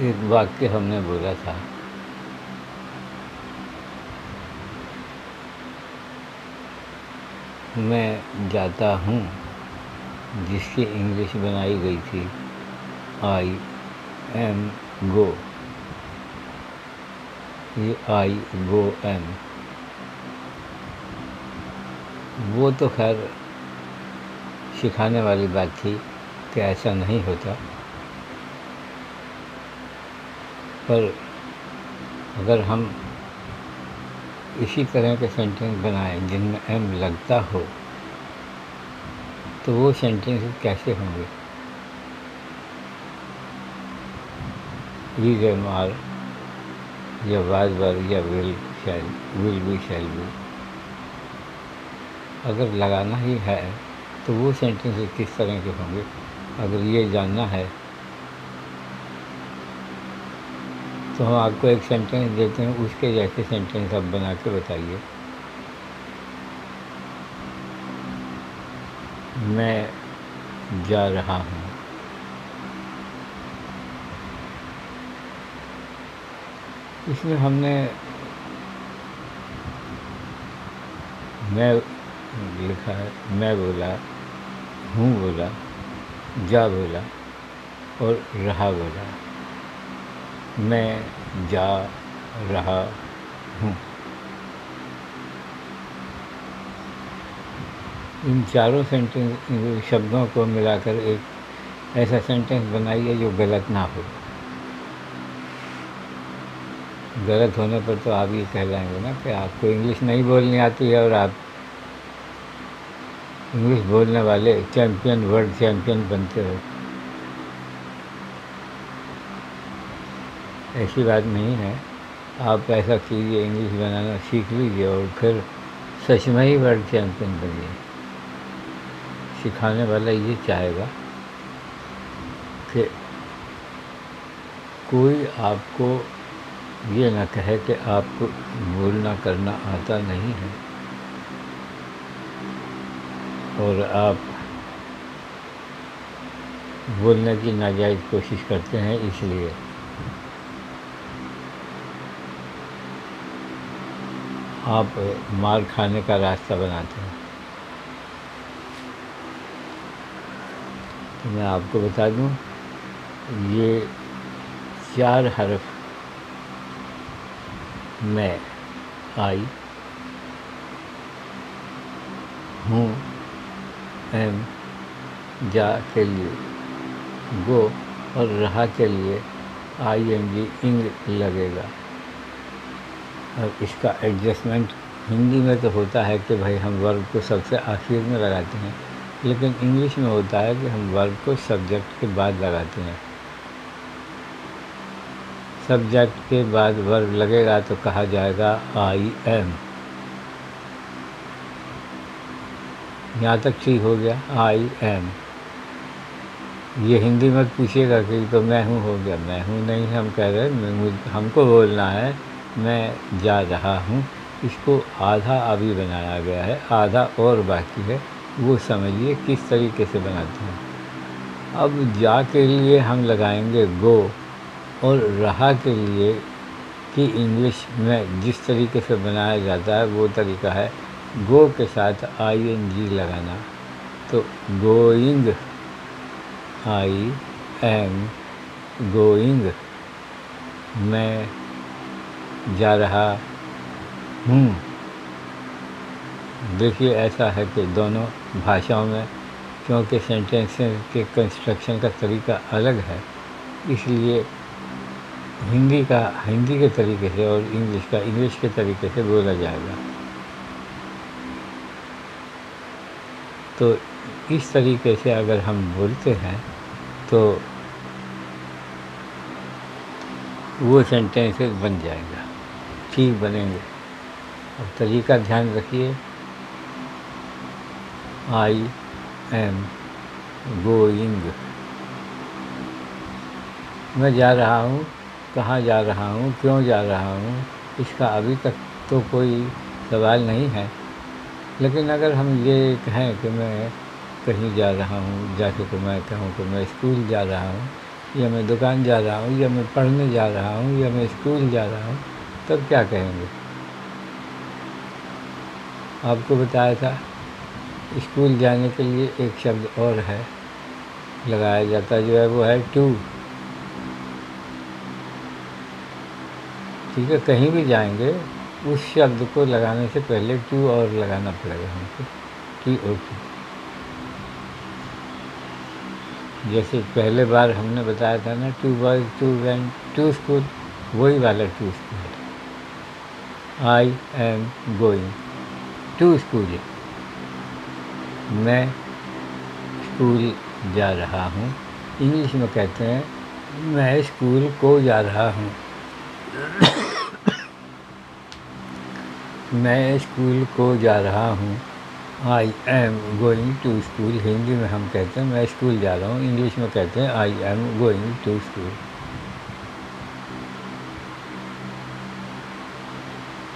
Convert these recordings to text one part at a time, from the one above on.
एक वाक्य हमने बोला था, मैं जाता हूँ, जिसकी इंग्लिश बनाई गई थी आई एम गो। ये आई गो एम, वो तो खैर सिखाने वाली बात थी कि ऐसा नहीं होता। पर अगर हम इसी तरह के सेंटेंस बनाएं जिनमें एम लगता हो, तो वो सेंटेंस कैसे होंगे? इज एम आर या वाज वर या विल बी शैल बी। अगर लगाना ही है तो वो सेंटेंस किस तरह के होंगे? अगर ये जानना है तो हम आपको एक सेंटेंस देते हैं, उसके जैसे सेंटेंस आप बना के बताइए। मैं जा रहा हूँ। इसमें हमने मैं लिखा है, मैं बोला, हूँ बोला, जा बोला और रहा बोला। मैं जा रहा हूँ। इन चारों सेंटेंस शब्दों को मिलाकर एक ऐसा सेंटेंस बनाइए जो गलत ना हो। गलत होने पर तो आप ये कहलाएंगे ना कि आपको इंग्लिश नहीं बोलनी आती है और आप इंग्लिश बोलने वाले चैम्पियन, वर्ल्ड चैम्पियन बनते हो। ऐसी बात नहीं है। आप ऐसा कीजिए, इंग्लिश बनाना सीख लीजिए और फिर सच में ही वर्ल्ड चैम्पियन बनिए। सिखाने वाला ये चाहेगा कि कोई आपको ये ना कहे कि आपको बोलना करना आता नहीं है और आप बोलने की नाजायज़ कोशिश करते हैं, इसलिए आप मार खाने का रास्ता बनाते हैं। तो मैं आपको बता दूं, ये 4 हर्फ मैं, आई, हूँ, एम, जा के लिए, गो और रहा के लिए ING इंग लगेगा। और इसका एडजस्टमेंट हिंदी में तो होता है कि भाई हम वर्ब को सबसे आखिर में लगाते हैं, लेकिन इंग्लिश में होता है कि हम वर्ब को सब्जेक्ट के बाद लगाते हैं। सब्जेक्ट के बाद वर्ब लगेगा तो कहा जाएगा आई एम। यहाँ तक ठीक हो गया, आई एम। ये हिंदी मत पूछिएगा कि तो मैं हूँ हो गया, मैं हूँ नहीं, हम कह रहे हैं हमको बोलना है मैं जा रहा हूँ। इसको आधा अभी बनाया गया है, आधा और बाकी है, वो समझिए किस तरीके से बनाते हैं। अब जा के लिए हम लगाएंगे गो और रहा के लिए कि इंग्लिश में जिस तरीके से बनाया जाता है वो तरीका है गो के साथ ING लगाना। तो गोइंग, आई एम गोइंग, मैं जा रहा हूँ। देखिए ऐसा है कि दोनों भाषाओं में, क्योंकि सेंटेंसेस के कंस्ट्रक्शन का तरीका अलग है, इसलिए हिंदी का हिंदी के तरीके से और इंग्लिश का इंग्लिश के तरीके से बोला जाएगा। तो इस तरीके से अगर हम बोलते हैं तो वो सेंटेंसेस बन जाएगा, ठीक बनेंगे। अब तरीका ध्यान रखिए, आई एम गोइंग, मैं जा रहा हूँ, कहाँ जा रहा हूँ, क्यों जा रहा हूँ, इसका अभी तक तो कोई सवाल नहीं है। लेकिन अगर हम ये कहें कि मैं कहीं जा रहा हूँ, जाके तो मैं कहूँ कि मैं स्कूल जा रहा हूँ, या मैं दुकान जा रहा हूँ, या मैं पढ़ने जा रहा हूँ, या मैं स्कूल जा रहा हूँ, तब क्या कहेंगे? आपको बताया था स्कूल जाने के लिए एक शब्द और है, लगाया जाता जो है वो है टू। ठीक है, कहीं भी जाएंगे उस शब्द को लगाने से पहले टू और लगाना पड़ेगा हमको, टी और टू। जैसे पहले बार हमने बताया था ना, two boys too went to school, वही वाला to school. I am going to school, मैं स्कूल जा रहा हूँ। इंग्लिश में कहते हैं मैं स्कूल को जा रहा हूँ। मैं स्कूल को जा रहा हूँ। I am going to school, Hindi में हम कहते हैं मैं स्कूल जा रहा हूँ, इंग्लिश में कहते हैं I am going to school.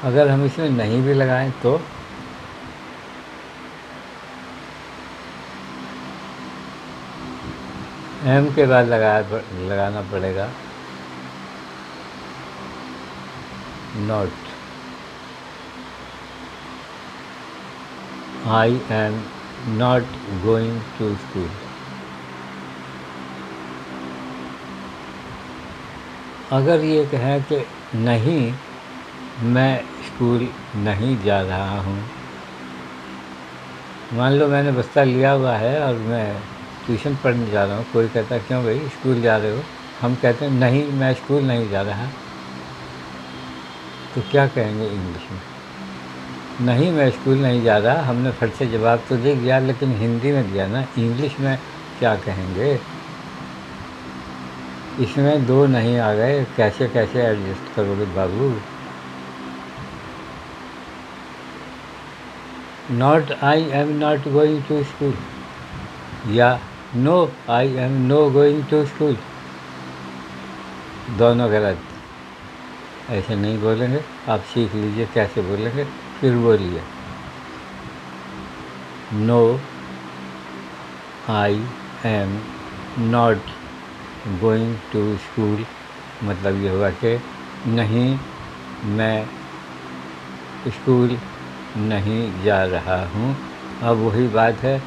अगर हम इसमें नहीं भी लगाएं तो एम के बाद लगाना पड़ेगा not. I am not going to school. अगर ये कहें कि नहीं, मैं स्कूल नहीं जा रहा हूँ। मान लो मैंने बस्ता लिया हुआ है और मैं ट्यूशन पढ़ने जा रहा हूँ। कोई कहता है क्यों भाई स्कूल जा रहे हो? हम कहते हैं नहीं, मैं स्कूल नहीं जा रहा। तो क्या कहेंगे इंग्लिश में? नहीं, मैं स्कूल नहीं जा रहा। हमने फट से जवाब तो दे दिया, लेकिन हिंदी में दिया ना, इंग्लिश में क्या कहेंगे? इसमें दो नहीं आ गए, कैसे कैसे एडजस्ट करोगे बाबू? Not I am not going to school, या no I am no going to school, दोनों गलत। ऐसे नहीं बोलेंगे, आप सीख लीजिए कैसे बोलेंगे, फिर बोलिए। No I am not going to school, मतलब ये होगा कि नहीं, मैं स्कूल नहीं जा रहा हूँ। अब वही बात है,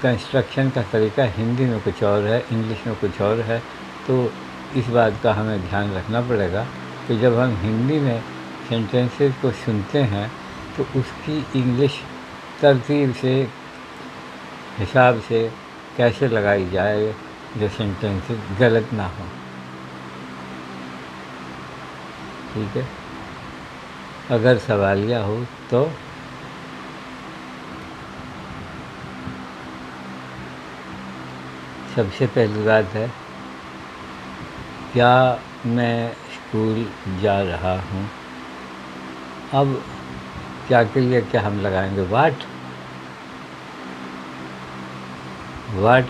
कंस्ट्रक्शन का तरीका हिंदी में कुछ और है, इंग्लिश में कुछ और है। तो इस बात का हमें ध्यान रखना पड़ेगा कि जब हम हिंदी में सेंटेंसेस को सुनते हैं तो उसकी इंग्लिश तरतीब से, हिसाब से कैसे लगाई जाए जो सेंटेंसेस गलत ना हो। ठीक है, अगर सवालिया हो तो सबसे पहली बात है, क्या मैं स्कूल जा रहा हूँ? अब क्या के लिए क्या हम लगाएंगे? What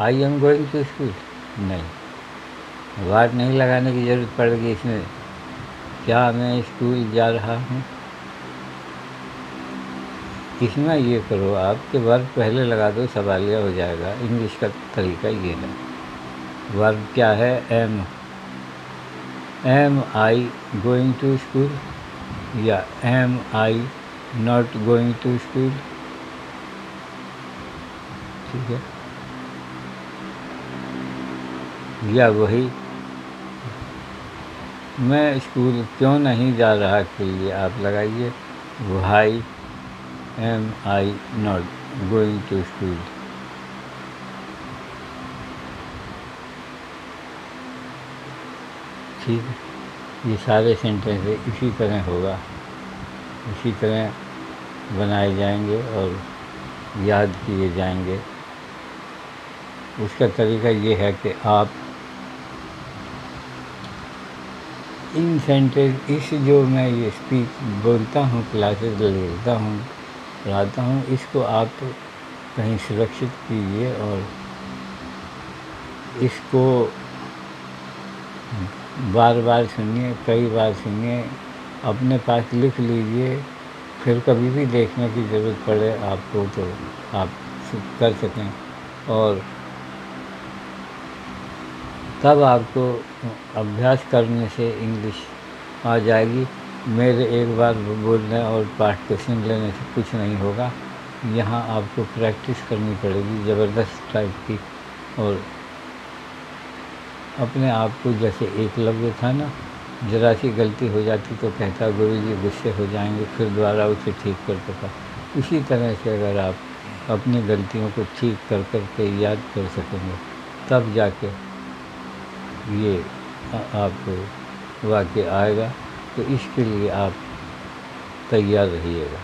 I am going to school? नहीं, वाट नहीं लगाने की ज़रूरत पड़ेगी इसमें। क्या मैं स्कूल जा रहा हूँ? इसमें ये करो आप कि वर्ब पहले लगा दो, सवालिया हो जाएगा। इंग्लिश का तरीका ये है। वर्ब क्या है? Am I going to school, या am I not going to school. ठीक है, या वही मैं स्कूल क्यों नहीं जा रहा के लिए आप लगाइए why am I not going to school. ठीक है, ये सारे सेंटेंस इसी तरह होगा, इसी तरह बनाए जाएंगे और याद किए जाएंगे। उसका तरीका ये है कि आप इन सेंटेंस, इस जो मैं ये स्पीच बोलता हूँ, क्लासेस लेता हूँ, पढ़ाता हूँ, इसको आप कहीं सुरक्षित कीजिए और इसको बार बार सुनिए, कई बार सुनिए, अपने पास लिख लीजिए। फिर कभी भी देखने की ज़रूरत पड़े आपको तो आप कर सकें। और तब आपको अभ्यास करने से इंग्लिश आ जाएगी। मेरे एक बार बोलने और पाठ को सुन लेने से कुछ नहीं होगा। यहाँ आपको प्रैक्टिस करनी पड़ेगी ज़बरदस्त टाइप की। और अपने आप को, जैसे एकलव्य था ना, ज़रा सी गलती हो जाती तो कहता गुरुजी गुस्से हो जाएंगे, फिर दोबारा उसे ठीक करता था। इसी तरह से अगर आप अपनी गलतियों को ठीक कर कर के याद कर सकेंगे, तब जाके ये आपको वाक़ई आएगा। तो इसके लिए आप तैयार रहिएगा।